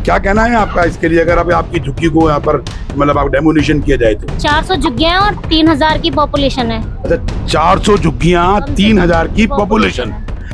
क्या कहना है आपका इसके लिए, अगर आपकी झुग्गी को यहाँ पर मतलब आप डेमोलिशन किया जाए तो? 400 झुग्गियां और 3000 की पॉपुलेशन है। अच्छा, 400 झुग्गियाँ 3000 की पॉपुलेशन।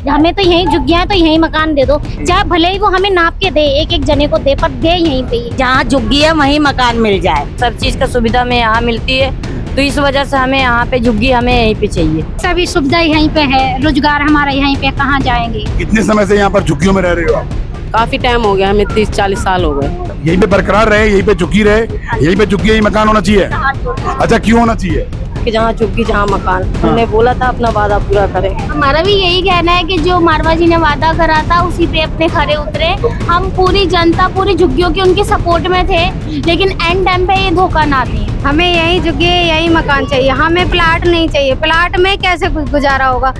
हमें तो यही झुग्गियां, तो यही मकान दे दो, चाहे भले ही वो हमें नाप के दे, एक एक जने को दे, पर दे यहीं पे ही। जहाँ झुग्गी है वहीं मकान मिल जाए। सब चीज का सुविधा हमें यहाँ मिलती है, तो इस वजह से हमें यहाँ पे झुग्गी हमें यहीं पे चाहिए। सभी सुविधा यहीं पे है, रोजगार हमारा यहीं पे, कहाँ जाएंगे। कितने समय से यहाँ पर झुग्गियों में रह रहे हो आप? काफी टाइम हो गया, हमें 30-40 साल हो गए। यहीं पे बरकरार रहे, यहीं पे झुग्गी रहे, यहीं पे झुग्गी, यही मकान होना चाहिए। अच्छा, क्यों होना चाहिए? कि जहाँ झुग्गी जहाँ मकान, हमने बोला था अपना वादा पूरा करें। हमारा भी यही कहना है कि जो मारवा जी ने वादा करा था उसी पे अपने खरे उतरे। हम पूरी जनता, पूरी झुग्गियों के उनके सपोर्ट में थे, लेकिन एंड टाइम पे ये धोखा ना दें। हमें यही झुग्गी, यही मकान चाहिए, हमें प्लाट नहीं चाहिए। प्लाट में कैसे गुजारा होगा।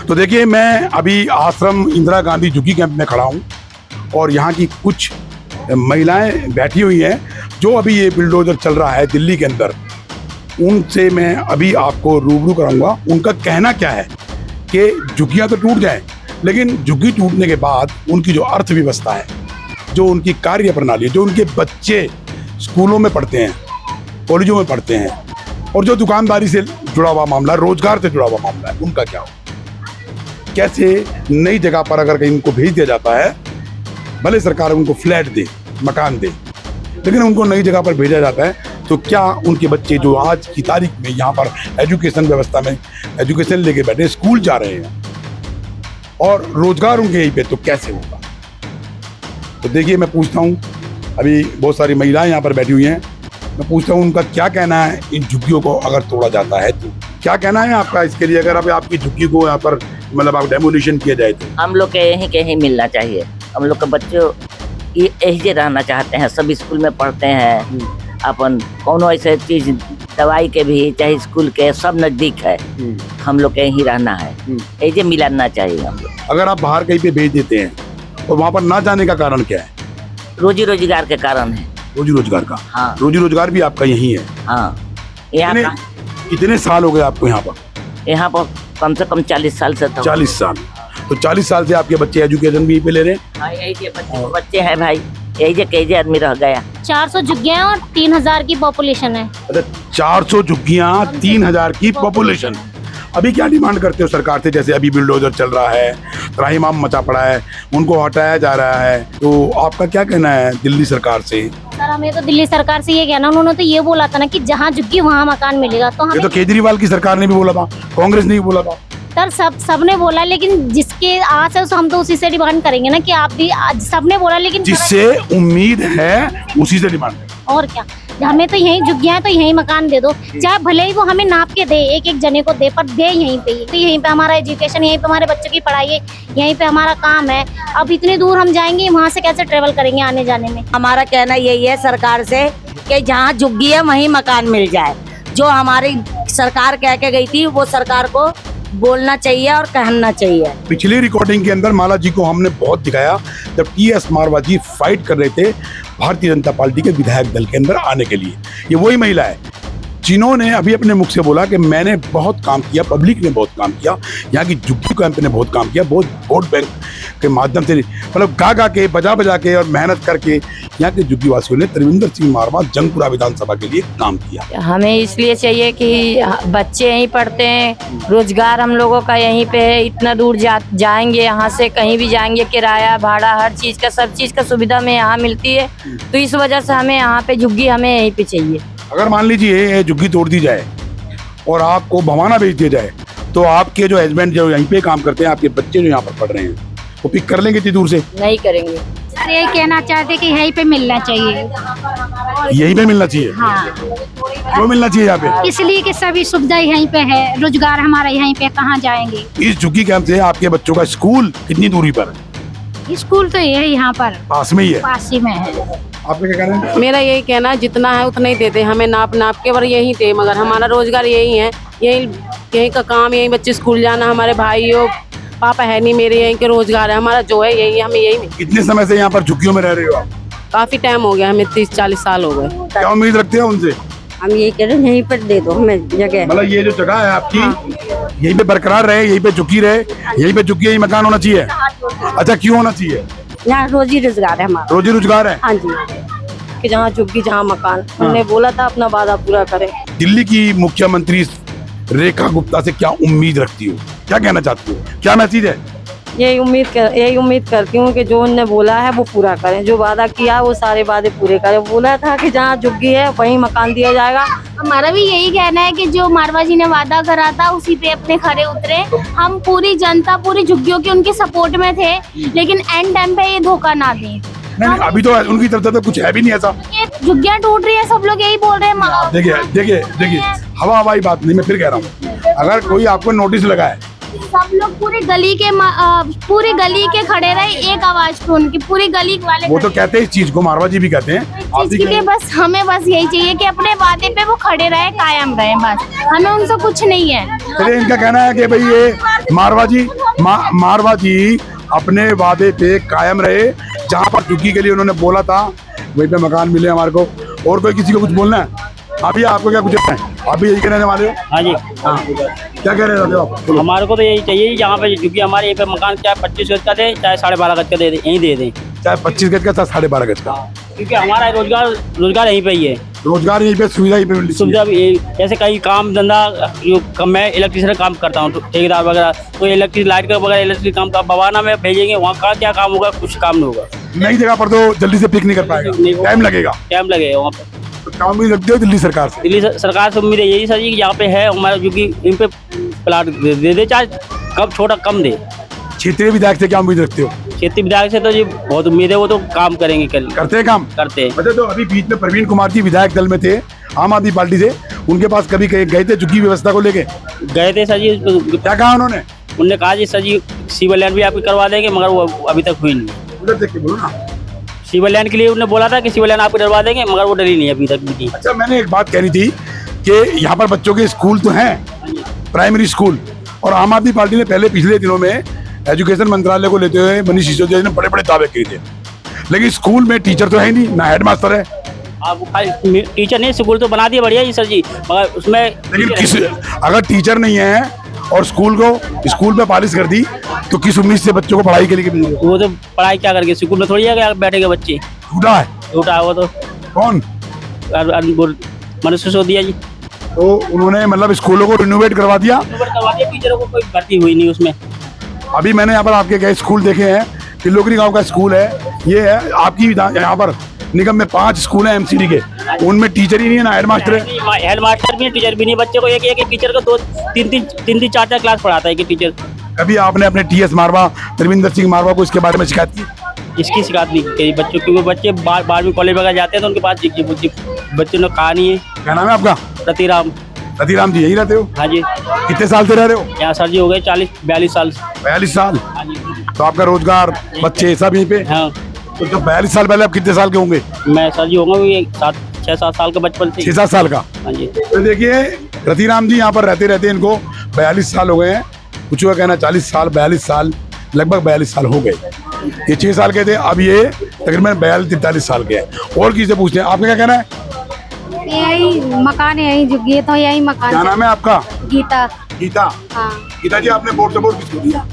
तो देखिए, मैं अभी आश्रम इंदिरा गांधी झुग्गी कैंप में खड़ा हूँ और यहाँ की कुछ महिलाएं बैठी हुई हैं जो अभी ये बिल्डोजर चल रहा है दिल्ली के अंदर, उनसे मैं अभी आपको रूबरू कराऊंगा। उनका कहना क्या है कि झुग्गियाँ तो टूट जाएं, लेकिन झुग्गी टूटने के बाद उनकी जो अर्थव्यवस्था है, जो उनकी कार्य प्रणाली है, जो उनके बच्चे स्कूलों में पढ़ते हैं, कॉलेजों में पढ़ते हैं, और जो दुकानदारी से जुड़ा हुआ मामला, रोजगार से जुड़ा हुआ मामला है, उनका क्या हो। कैसे नई जगह पर अगर कहीं उनको भेज दिया जाता है, भले सरकार उनको फ्लैट दे, मकान दे, लेकिन उनको नई जगह पर भेजा जाता है, तो क्या उनके बच्चे जो आज की तारीख में यहाँ पर एजुकेशन व्यवस्था में एजुकेशन लेके बैठे, स्कूल जा रहे हैं और रोजगार उनके यहीं पे, तो कैसे होगा। तो देखिए, मैं पूछता हूँ, अभी बहुत सारी महिलाएं यहाँ पर बैठी हुई हैं, मैं पूछता हूँ उनका क्या कहना है इन झुग्गियों को अगर तोड़ा जाता है तो। क्या कहना है आपका इसके लिए, अगर आपकी झुग्गी को यहाँ पर मतलब आप डेमोलिशन किया जाए तो? हम लोग के यहीं के यहीं मिलना चाहिए। हम लोग के बच्चे यही रहना चाहते हैं, सब स्कूल में पढ़ते हैं। अपन कोनो ऐसे चीज, दवाई के भी चाहे स्कूल के, सब नजदीक है। हम लोग के यहीं रहना है, यही मिलना चाहिए हम लोग। अगर आप बाहर कहीं पे भेज देते हैं तो वहाँ पर ना जाने का कारण क्या है? रोजी रोजगार के कारण है। रोजी रोजगार का? हाँ। रोजी रोजगार भी आपका यही है? हाँ। यहाँ कितने साल हो गए आपको यहाँ पर? यहाँ पर कम से कम 40 साल से। 40 साल। तो 40 साल से आपके बच्चे एजुकेशन भी यहीं पे ले रहे हैं? हाँ, यही के बच्चे हैं भाई, यही कई आदमी रह गया। 400 झुग्गियां और 3000 की पॉपुलेशन है। अच्छा, 400 झुग्गियाँ 3000 की पॉपुलेशन। अभी क्या डिमांड करते हो सरकार से? जैसे अभी बिल्डोजर चल रहा है, त्राहिमाम मचा पड़ा है, उनको हटाया जा रहा है, तो आपका क्या कहना है दिल्ली सरकार से? सर, हमें तो दिल्ली सरकार से ये कहना, उन्होंने तो ये बोला था ना कि जहाँ झुग्गी वहाँ मकान मिलेगा। तो ये हमें तो केजरीवाल की सरकार ने भी बोला था, कांग्रेस ने भी बोला था। सर, सबने बोला, लेकिन जिसके आस है हम तो उसी से डिमांड करेंगे ना कि आप भी। सबने बोला, लेकिन जिससे उम्मीद है उसी से डिमांड है। और क्या, हमें तो यही झुग्गियां, तो यही मकान दे दो, चाहे भले ही वो हमें नाप के दे, एक एक जने को दे, पर दे यहीं पे ही। तो यहीं पे हमारा एजुकेशन, यहीं पे हमारे बच्चों की पढ़ाई है, यहीं पे हमारा काम है। अब इतनी दूर हम जाएंगे, वहाँ से कैसे ट्रेवल करेंगे आने जाने में। हमारा कहना यही है सरकार से कि जहाँ झुग्गी है वहीं मकान मिल जाए। जो हमारी सरकार कह के गई थी, वो सरकार को बोलना चाहिए और कहना चाहिए। पिछली रिकॉर्डिंग के अंदर माला जी को हमने बहुत दिखाया जब टीएस मारवा जी फाइट कर रहे थे भारतीय जनता पार्टी के विधायक दल के अंदर आने के लिए। ये वही महिला है जिन्होंने अभी अपने मुख से बोला कि मैंने बहुत काम किया, पब्लिक ने बहुत काम किया, यहाँ की झुग्गी कैंप ने बहुत काम किया, बहुत वोट बैंक के माध्यम से, मतलब गा के, बजा के और मेहनत करके यहाँ के झुग्गी वासियों ने त्रिवेंद्र सिंह मारवा जंगपुरा विधानसभा के लिए काम किया। हमें इसलिए चाहिए कि बच्चे यहीं पढ़ते हैं, रोजगार हम लोगों का यहीं पे है। इतना दूर जाएंगे, यहाँ से कहीं भी जाएंगे, किराया भाड़ा हर चीज का, सब चीज का सुविधा में यहाँ मिलती है। तो इस वजह से हमें यहाँ पे झुग्गी हमें यहीं पे चाहिए। अगर मान लीजिए ये झुग्गी तोड़ दी जाए और आपको भवाना भेज दिया जाए, तो आपके जो हस्बैंड जो यहीं पे काम करते हैं, आपके बच्चे जो यहाँ पर पढ़ रहे हैं, वो पिक कर लेंगे इतनी दूर से? नहीं करेंगे। सर, यही कहना चाहते कि यहीं पे मिलना चाहिए। यहीं पे मिलना चाहिए? हाँ, क्यों मिलना चाहिए यहाँ पे? इसलिए कि सभी सुविधा यहीं पे है, रोजगार हमारा यहीं पे, कहाँ जाएंगे। इस झुग्गी कैंप से आपके बच्चों का स्कूल कितनी दूरी पर है? स्कूल तो यही यहाँ पर पास में ही है? पास ही में है। आपका क्या कहना है? मेरा यही कहना है, जितना है उतना ही देते, हमें नाप के पर यही दे, मगर हमारा रोजगार यही है, यही का काम, यही बच्चे स्कूल जाना, हमारे भाइयों पापा है नहीं मेरे, यहीं के रोजगार है हमारा, जो है यही, हमें यही। कितने समय से यहाँ पर झुग्गियों में रह रहे हो आप? काफी टाइम हो गया, हमें 30-40 साल हो गए। क्या उम्मीद रखते हो उनसे? हम यही कह रहे हैं यहीं पर दे दो हमें जगह। मतलब ये जो जगह है आपकी यहीं पे बरकरार रहे, यहीं पे झुकी रहे, यहीं पे झुकी, यही मकान होना चाहिए। अच्छा, क्यों होना चाहिए? यहाँ रोजी रोजगार है हमारा। रोजी रोजगार है। हाँ जी, कि जहाँ झुग्गी जहाँ मकान, हमने बोला था अपना वादा पूरा करें। दिल्ली की मुख्यमंत्री रेखा गुप्ता से क्या उम्मीद रखती हो, क्या कहना चाहती हो, क्या मैसेज है? यही उम्मीद करती हूँ कि जो उनने बोला है वो पूरा करें, जो वादा किया वो सारे वादे पूरे करें। बोला था कि जहाँ झुग्गी है वहीं मकान दिया जाएगा। हमारा भी यही कहना है कि जो मारवा जी ने वादा करा था उसी पे अपने खरे उतरे। हम पूरी जनता, पूरी झुग्गियों के उनके सपोर्ट में थे, लेकिन एंड टाइम पे ये धोखा ना दें। नहीं, अभी तो उनकी तरफ से तो कुछ है भी नहीं ऐसा। ये झुग्गियां टूट रही है, सब लोग यही बोल रहे हैं। देखिए हवाई बात नहीं, मैं फिर कह रहा हूँ, अगर कोई आपको नोटिस लगा है, सब लोग पूरी गली के खड़े रहे एक आवाज पे, उनकी पूरी गली वाले। वो तो कहते हैं इस चीज को, मारवा जी भी कहते हैं। आप चीज के लिए बस हमें यही चाहिए कि अपने वादे पे वो खड़े रहे, कायम रहे, बस हमें उनसे कुछ नहीं है। चलिए, इनका कहना है कि भाई ये मारवा जी अपने वादे पे कायम रहे, जहाँ पर झुग्गी के लिए उन्होंने बोला था वहीं पे मकान मिले हमारे को। और कोई किसी को कुछ बोलना है? अभी आपको क्या कुछ है? अभी यही कहने वाले हो? हाँ जी, हाँ, क्या कह रहे हो आप? हमारे को तो यही चाहिए, जहाँ पे क्योंकि हमारे यहीं पे मकान चाहे 25 गज का दे, चाहे 12.5 गज का दे, यहीं दे दें। चाहे 25 गज का, चाहे 12.5 गज का, क्योंकि हमारा रोजगार यहीं पे ही है। रोजगार यहीं पे, सुविधा यहीं पे मिलती है। सुविधा भी जैसे कहीं काम धंधा जो मैं इलेक्ट्रिशियन काम करता हूँ, ठेकेदार वगैरह, तो इलेक्ट्रिक लाइट का वगैरह इलेक्ट्रिक काम का बवाना में भेजेंगे, वहाँ का क्या काम होगा? कुछ काम नहीं होगा। नई जगह पर तो जल्दी से पिक नहीं कर पाएगा, टाइम लगेगा वहाँ पे। तो क्या उम्मीद रखते हो दिल्ली सरकार से? दिल्ली सरकार से उम्मीद है यही सर जी कि यहाँ पे है हमारा, जो कि इन पे प्लाट दे दे, चाहे कम छोटा कम दे। क्षेत्रीय विधायक से क्या उम्मीद रखते हो? क्षेत्रीय विधायक से तो जी बहुत उम्मीद है, वो तो काम करेंगे, करते हैं काम करते हैं। अच्छा, तो अभी बीच में प्रवीण कुमार जी विधायक दल में थे आम आदमी पार्टी से, उनके पास कभी गए थे झुग्गी व्यवस्था को लेके? गए थे सर जी। क्या कहा उन्होंने? उन्होंने कहा जी सर जी सिविल लाइन भी आपकी करवा देंगे, मगर वो अभी तक हुई नहीं। उधर देख के बोलो ना। सिविल लाइन के लिए उन्होंने बोला था कि सिविल लाइन आपको डलवा देंगे, मगर वो डली नहीं अभी तक भी। अच्छा, मैंने एक बात कहनी थी कि यहाँ पर बच्चों के स्कूल तो हैं, प्राइमरी स्कूल, और आम आदमी पार्टी ने पहले पिछले दिनों में एजुकेशन मंत्रालय को लेते हुए मनीष सिसोदिया जी ने बड़े बड़े दावे किए थे, लेकिन स्कूल में टीचर तो है नहीं, ना हेडमास्टर है। टीचर नहीं, स्कूल तो बना दिया बढ़िया जी सर जी, मगर उसमें लेकिन अगर टीचर नहीं है और स्कूल में पॉलिश कर दी, तो किस उम्मीद से बच्चों को पढ़ाई के लिए भेजेंगे? वो तो पढ़ाई क्या करके स्कूल में थोड़ी आगे बैठेंगे बच्चे। झूठा है, झूठा है वो तो। कौन? मनीष सिसोदिया जी। तो उन्होंने मतलब स्कूलों को रिनोवेट करवा दिया, टीचरों को कोई भर्ती हुई नहीं उसमें। अभी मैंने यहाँ पर आपके कई स्कूल देखे हैं, तिलोकरी गांव का स्कूल है, ये है आपकी यहाँ पर निगम में 5 स्कूल हैं एमसीडी के, उनमें टीचर ही नहीं है, ना हेडमास्टर है। हेडमास्टर भी टीचर भी नहीं, बच्चे को एक टीचर को 2-3 4 क्लास पढ़ाता है, एक टीचर। कभी आपने अपने टीएस मारवा, धर्मेंद्र सिंह मारवा को इसके बारे में शिकायत की? इसकी शिकायत नहीं की बच्चों की, वो बच्चे 12वीं कॉलेज वगैरह जाते हैं तो उनके पास बच्चों ने कहा नहीं है। क्या नाम है आपका? रतिराम जी, यही रहते हो? हाँ जी। कितने साल से रह रहे हो यहाँ सर जी? हो गए 40-42 साल। 42 साल? हाँ जी। तो आपका रोजगार, बच्चे सब यहीं पे? हाँ। तो जब 42 साल पहले आप कितने साल के होंगे? मैं सर जी होंगे 6-7 साल का बचपन से। 6-7 साल का? हाँ जी। तो देखिए, रतिराम जी यहाँ पर रहते इनको 42 साल हो गए हैं, कुछ का कहना 40 साल, 42 साल, लगभग 42 साल हो गए। ये 6 साल के थे, अब ये तकरीबन 42-43 साल के हैं। और किसी से पूछते हैं, आपका क्या कहना है? यही मकान है, यही झुग्गी है तो यही मकान। क्या नाम है आपका? गीता। गीता? हाँ। गीता जी, आपने वोट किसको दिया?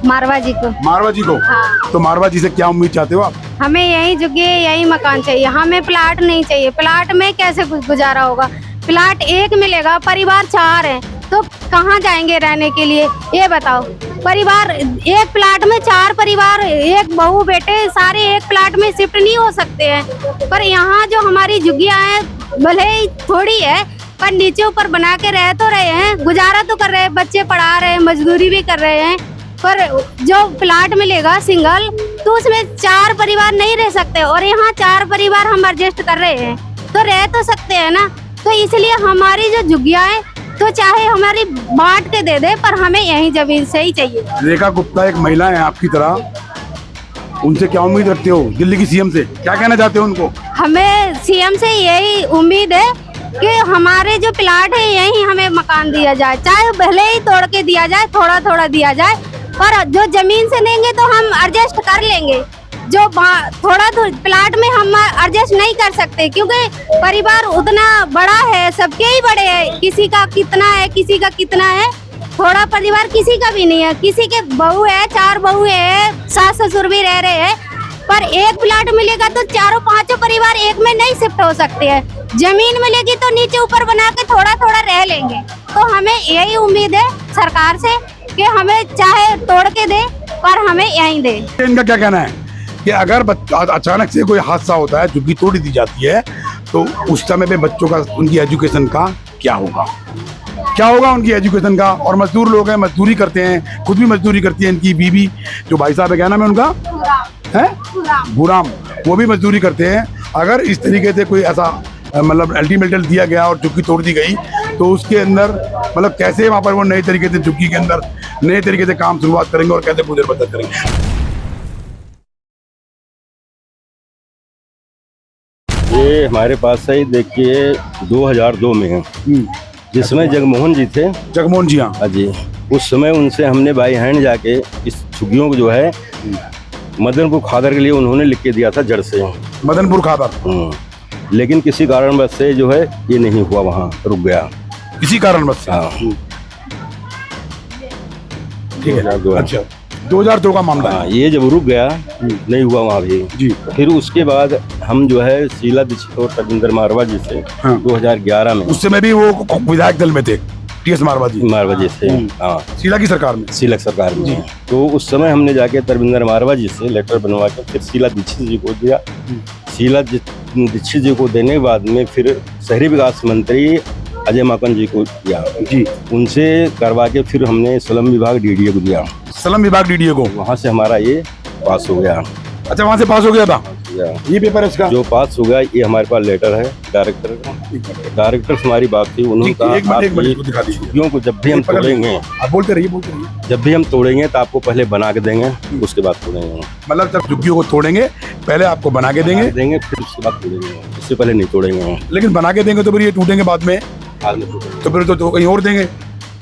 मारवा जी को। मारवा जी को? हाँ। तो मारवा जी से क्या उम्मीद चाहते हो आप? हमें यही झुग्गी है, यही मकान चाहिए, हमें प्लाट नहीं चाहिए। प्लाट में कैसे गुजारा होगा? प्लाट एक मिलेगा, परिवार 4 हैं, तो कहाँ जाएंगे रहने के लिए? ये बताओ। परिवार एक प्लाट में 4 परिवार, एक बहू बेटे सारे एक प्लाट में शिफ्ट नहीं हो सकते हैं। पर यहाँ जो हमारी झुग्गियाँ हैं, भले ही थोड़ी है, पर नीचे ऊपर बना के रह तो रहे हैं, गुजारा तो कर रहे हैं, बच्चे पढ़ा रहे हैं, मजदूरी भी कर रहे हैं। पर जो प्लाट मिलेगा सिंगल, तो उसमें 4 परिवार नहीं रह सकते, और यहाँ 4 परिवार हम एडजस्ट कर रहे हैं, तो रह तो सकते हैं ना। तो इसलिए हमारी जो झुग्गियाँ हैं, तो चाहे हमारी बांट के दे दे, पर हमें यही जमीन से ही चाहिए। रेखा गुप्ता एक महिला है आपकी तरह, उनसे क्या उम्मीद रखते हो? दिल्ली की सीएम से क्या कहना चाहते हो उनको? हमें सीएम से यही उम्मीद है कि हमारे जो प्लाट है यही हमें मकान दिया जाए, चाहे भले ही तोड़ के दिया जाए, थोड़ा थोड़ा दिया जाए, पर जो जमीन से लेंगे तो हम एडजस्ट कर लेंगे, जो थोड़ा प्लाट में हम एडजस्ट नहीं कर सकते, क्योंकि परिवार उतना बड़ा है, सबके ही बड़े हैं, किसी का कितना है किसी का कितना है, थोड़ा परिवार किसी का भी नहीं है, किसी के बहू है, 4 बहू है, सास ससुर भी रह रहे हैं, पर एक प्लाट मिलेगा तो 4-5 परिवार एक में नहीं शिफ्ट हो सकते हैं। जमीन मिलेगी तो नीचे ऊपर बना के थोड़ा थोड़ा रह लेंगे। तो हमें यही उम्मीद है सरकार से कि हमें चाहे तोड़ के दे पर हमें यहीं दे। इनका क्या कहना है कि अगर अचानक से कोई हादसा होता है, झुग्गी तोड़ दी जाती है, तो उस समय पे बच्चों का, उनकी एजुकेशन का क्या होगा, क्या होगा उनकी एजुकेशन का। और मजदूर लोग हैं, मजदूरी करते हैं, खुद भी मजदूरी करती है इनकी बीवी, जो भाई साहब है, क्या नाम है उनका, है गुराम, वो भी मजदूरी करते हैं। अगर इस तरीके से कोई ऐसा मतलब अल्टीमेटम दिया गया और झुग्गी तोड़ दी गई, तो उसके अंदर मतलब कैसे वहाँ पर वो नए तरीके से झुग्गी के अंदर नए तरीके से काम शुरुआत करेंगे और कैसे गुजर बसर करेंगे। ये हमारे पास है, देखिए 2002 में है, जिसमें जगमोहन जी थे। जगमोहन जी, हाँ जी। उस समय उनसे हमने बाई हैंड जाके इस झुग्गियों को जो है मदनपुर खादर के लिए उन्होंने लिख के दिया था जड़ से। मदनपुर खादर। लेकिन किसी कारणवश से जो है ये नहीं हुआ, वहाँ रुक गया किसी कारणवश से। हाँ। ठीक है, अच्छा 2002 का मामला है। ये जब रुक गया नहीं हुआ वहाँ भी जी। फिर उसके बाद हम जो है शीला दीक्षित और रविंद्र मारवा जी से 2011 में, उस समय भी वो विधायक दल में थे, टीएस मारवा जी से, हाँ, शीला की सरकार में, शीला सरकार में। तो उस समय हमने जाके तरविंदर मारवा जी से लेटर बनवा के फिर शीला दीक्षित जी को दिया। शीला दीक्षित जी को देने के बाद में फिर शहरी विकास मंत्री अजय माकन जी को दिया जी, उनसे करवा के फिर हमने स्लम विभाग डीडीए को दिया। स्लम विभाग डीडीए को, वहाँ से हमारा ये पास हो गया। अच्छा, वहाँ से पास हो गया था ये पेपर, इसका जो पास हो गया। ये हमारे पास लेटर है डायरेक्टर का। डायरेक्टर से हमारी बात थी, उन्होंने कहा झुग्गियों को जब भी हम तोड़ेंगे, बोलते रहिए, जब भी हम तोड़ेंगे तो आपको पहले बना के देंगे, उसके बाद तोड़ेंगे। मतलब जब झुग्गियों को तोड़ेंगे पहले आपको बना के देंगे फिर उसके बाद तोड़ेंगे, उससे पहले नहीं तोड़ेंगे। लेकिन बना के देंगे तो फिर ये टूटेंगे बाद में, तो फिर तो कहीं और देंगे,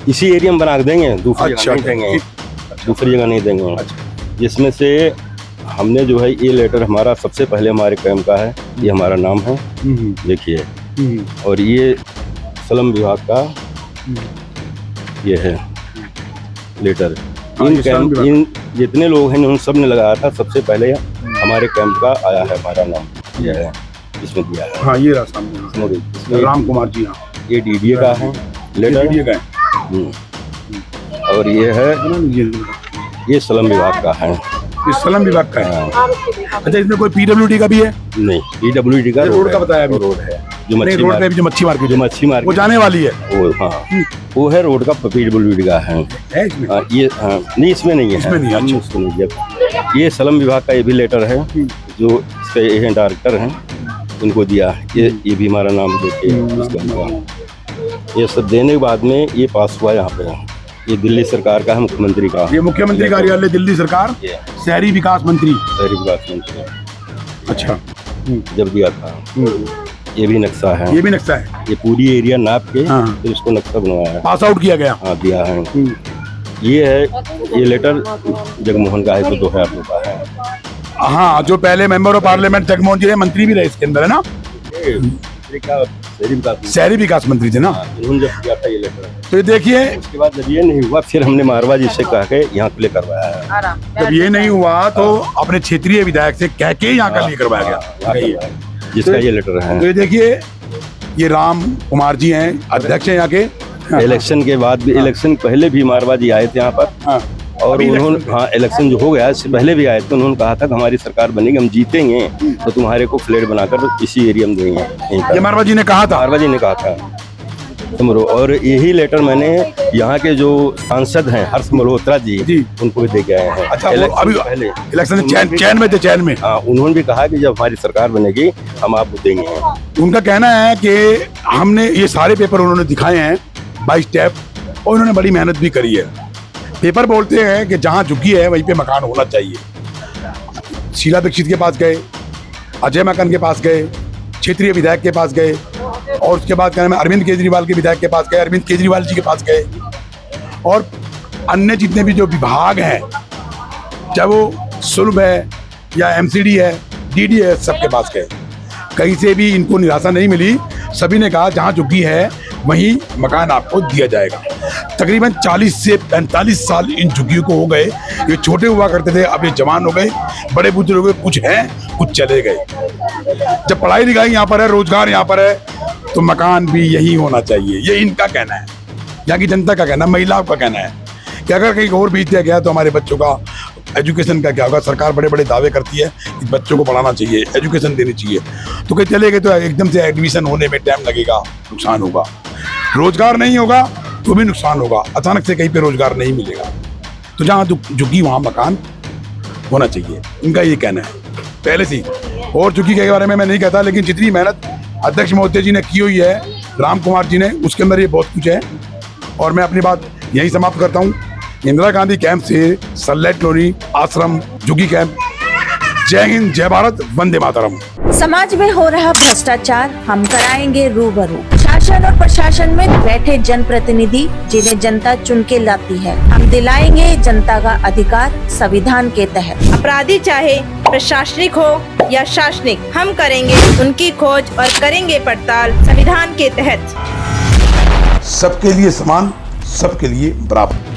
इसी एरिया में बना के देंगे, दूसरी जगह नहीं देंगे, दूसरी जगह नहीं देंगे। जिसमें से हमने जो है ये लेटर हमारा सबसे पहले हमारे कैंप का है, ये हमारा नाम है, देखिए, और ये स्लम विभाग का ये है लेटर। इन जितने लोग हैं उन सब ने लगाया था, सबसे पहले हमारे कैंप का आया है, हमारा नाम ये है, इसमें दिया है। हाँ, ये रास्ता राम कुमार जी, हाँ, ये डीडीए का है लेटर, डीडीए का है। और ये है, ये स्लम विभाग का है, इस स्लम विभाग का है। अच्छा, इसमें कोई पीडब्ल्यूडी का भी है? नहीं, पीडब्ल्यूडी का रोड का बताया अभी, रोड है जो मच्छी मार्केट, वो जाने वाली है, वो, हाँ, वो है रोड का, पीडब्ल्यूडी का है इसमें? ये नहीं, इसमें नहीं है, इसमें नहीं है। ये स्लम विभाग का ये भी लेटर है, जो इसके ये डायरेक्टर हैं, उनको दिया। ये भी हमारा नाम देखिए, ये सब देने के बाद में ये पास हुआ यहाँ पे। ये दिल्ली सरकार का है, मुख्यमंत्री का, ये मुख्यमंत्री कार्यालय दिल्ली सरकार, शहरी विकास मंत्री, अच्छा, जब दिया था। ये भी नक्शा है, ये भी नक्शा है, ये पूरी एरिया नाप के फिर इसको नक्शा बनवाया है, पास आउट किया गया, हाँ, दिया है। ये है, ये लेटर जगमोहन का है, जो 2002 का है। हाँ, जो पहले मेंबर ऑफ पार्लियामेंट जगमोहन जी, मंत्री भी रहे इसके अंदर, है ना, शहरी विकास मंत्री थे ना, उन्होंने जब दिया था ये लेटर। तो ये देखिए, उसके बाद जब ये नहीं हुआ फिर हमने मारवा जी से कह के यहाँ के लिए करवाया है। जब ये नहीं हुआ तो अपने क्षेत्रीय विधायक से कह के यहाँ का लिए करवाया गया, जिसका ये लेटर है। तो ये देखिए, ये राम कुमार जी हैं, अध्यक्ष हैं यहाँ के। इलेक्शन के बाद भी, इलेक्शन पहले भी मारवा जी आए थे यहाँ पर, और उन्होंने, हाँ, इलेक्शन जो हो गया इससे पहले भी आए थे, उन्होंने कहा था कि हमारी सरकार बनेगी, हम जीतेंगे तो तुम्हारे को फ्लैट बनाकर इसी एरिया में देंगे। ये मारवा जी ने कहा था, मारवा जी ने कहा था। और यही लेटर मैंने यहाँ के जो सांसद हैं हर्ष मल्होत्रा जी, उनको भी दे के आए हैं। अच्छा, अभी पहले इलेक्शन चैन में थे, चैन में, हाँ, उन्होंने भी कहा कि जब हमारी सरकार बनेगी हम आपको देंगे। उनका कहना है कि हमने ये सारे पेपर उन्होंने दिखाए हैं बाय स्टेप, और उन्होंने बड़ी मेहनत भी करी है। पेपर बोलते हैं कि जहाँ झुग्गी है वहीं पे मकान होना चाहिए। शीला दीक्षित के पास गए, अजय माकन के पास गए, क्षेत्रीय विधायक के पास गए, और उसके बाद क्या नाम है, अरविंद केजरीवाल के विधायक के पास गए, अरविंद केजरीवाल जी के पास गए, और अन्य जितने भी जो विभाग हैं, चाहे वो सुलभ है, या एमसीडी है, डीडी है, सबके पास गए, कहीं से भी इनको निराशा नहीं मिली। सभी ने कहा जहाँ झुग्गी है वहीं मकान आपको दिया जाएगा। तकरीबन 40 से 45 साल इन झुग्गियों को हो गए। ये छोटे हुआ करते थे, अब ये जवान हो गए, बड़े बुजुर्ग हो गए, कुछ हैं कुछ चले गए। जब पढ़ाई लिखाई यहाँ पर है, रोजगार यहाँ पर है, तो मकान भी यही होना चाहिए, ये इनका कहना है, यहाँ की जनता का कहना, महिलाओं का कहना है कि अगर कहीं और बीत दिया गया तो हमारे बच्चों का एजुकेशन का क्या होगा। सरकार बड़े बड़े दावे करती है कि बच्चों को पढ़ाना चाहिए, एजुकेशन देनी चाहिए, तो कहीं चले गए तो एकदम से एडमिशन होने में टाइम लगेगा, नुकसान होगा। रोजगार नहीं होगा तो भी नुकसान होगा, अचानक से कहीं पे रोजगार नहीं मिलेगा। तो जहाँ झुग्गी वहाँ मकान होना चाहिए, इनका ये कहना है पहले से। और झुग्गी के बारे में मैं नहीं कहता, लेकिन जितनी मेहनत अध्यक्ष महोदय जी ने की हुई है, राम कुमार जी ने, उसके अंदर ये बहुत कुछ है। और मैं अपनी बात यही समाप्त करता हूँ। इंदिरा गांधी कैंप से सनलाइट कॉलोनी आश्रम झुग्गी कैंप। जय हिंद, जय भारत, वंदे मातरम। समाज में हो रहा भ्रष्टाचार हम कराएंगे रूबरू। शासन और प्रशासन में बैठे जनप्रतिनिधि जिन्हें जनता चुन के लाती है, हम दिलाएंगे जनता का अधिकार संविधान के तहत। अपराधी चाहे प्रशासनिक हो या शासनिक, हम करेंगे उनकी खोज और करेंगे पड़ताल संविधान के तहत। सबके लिए समान, सबके लिए बराबर।